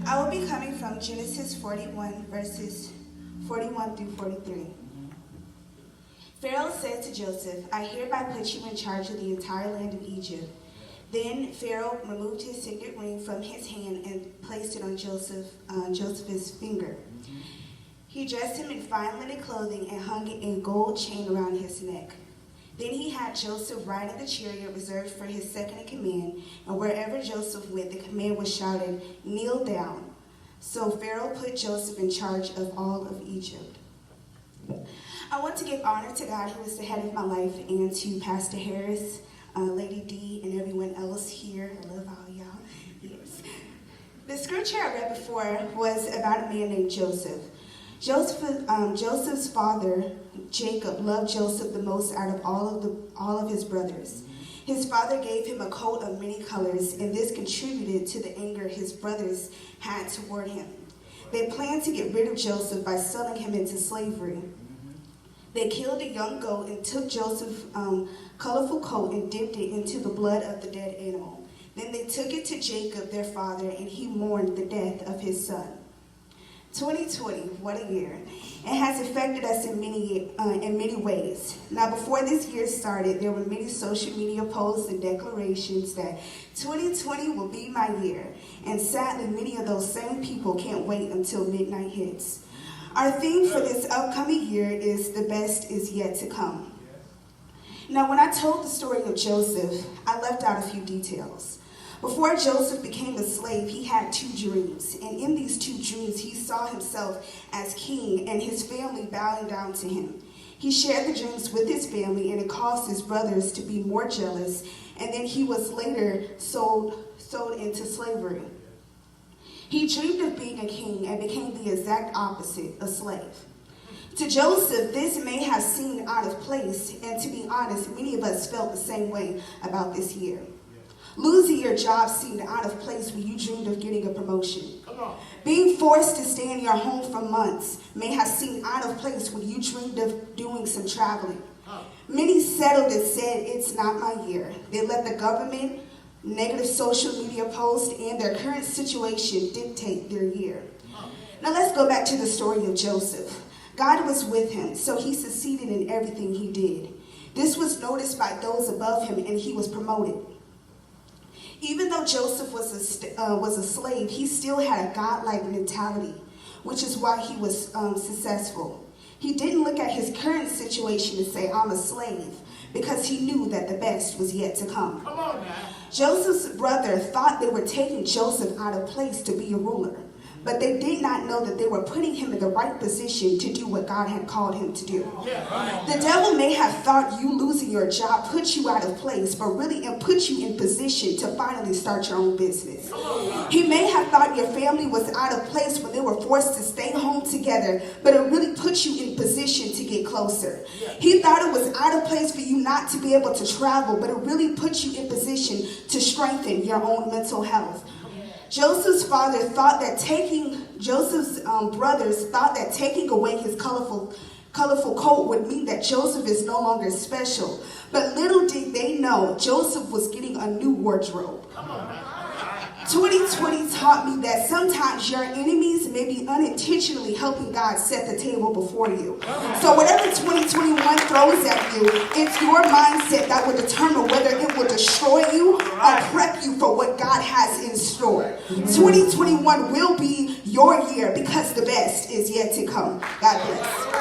I will be coming from Genesis 41, verses 41 through 43. Pharaoh said to Joseph, I hereby put you in charge of the entire land of Egypt. Then Pharaoh removed his signet ring from his hand and placed it on Joseph's finger. He dressed him in fine linen clothing and hung a gold chain around his neck. Then he had Joseph ride in the chariot reserved for his second in command, and wherever Joseph went, the command was shouted, kneel down. So Pharaoh put Joseph in charge of all of Egypt. I want to give honor to God, who is the head of my life, and to Pastor Harris, Lady D, and everyone else here. I love all y'all. Yes. The scripture I read before was about a man named Joseph. Joseph's father, Jacob, loved Joseph the most out of all of his brothers. His father gave him a coat of many colors, and this contributed to the anger his brothers had toward him. They planned to get rid of Joseph by selling him into slavery. They killed a young goat and took Joseph's colorful coat and dipped it into the blood of the dead animal. Then they took it to Jacob, their father, and he mourned the death of his son. 2020, what a year. It has affected us in many ways. Now, before this year started, there were many social media posts and declarations that 2020 will be my year. And sadly, many of those same people can't wait until midnight hits. Our theme for this upcoming year is the best is yet to come. Now, when I told the story of Joseph, I left out a few details. Before Joseph became a slave, he had two dreams. And in these two dreams, he saw himself as king and his family bowing down to him. He shared the dreams with his family, and it caused his brothers to be more jealous. And then he was later sold into slavery. He dreamed of being a king and became the exact opposite, a slave. To Joseph, this may have seemed out of place, and to be honest, many of us felt the same way about this year. Losing your job seemed out of place when you dreamed of getting a promotion. Being forced to stay in your home for months may have seemed out of place when you dreamed of doing some traveling. Many settled and said, it's not my year. They let the government, negative social media posts, and their current situation dictate their year. Now let's go back to the story of Joseph. God was with him, so he succeeded in everything he did. This was noticed by those above him, and he was promoted. Even though Joseph was a slave, he still had a godlike mentality, which is why he was successful. He didn't look at his current situation and say, I'm a slave, because he knew that the best was yet to come. Come on now. Joseph's brother thought they were taking Joseph out of place to be a ruler, but they did not know that they were putting him in the right position to do what God had called him to do. The devil may have thought you losing your job put you out of place, but really it put you in position to finally start your own business. He may have thought your family was out of place when they were forced to stay home together, but it really put you in position to get closer. He thought it was out of place for you not to be able to travel, but it really put you in position to strengthen your own mental health. Joseph's brothers thought that taking away his colorful coat would mean that Joseph is no longer special. But little did they know, Joseph was getting a new wardrobe. 2020 taught me that sometimes your enemies may be unintentionally helping God set the table before you. So whatever 2021 throws at you, it's your mindset that will determine whether it will destroy you or prep you for what God has in store. 2021 will be your year because the best is yet to come. God bless.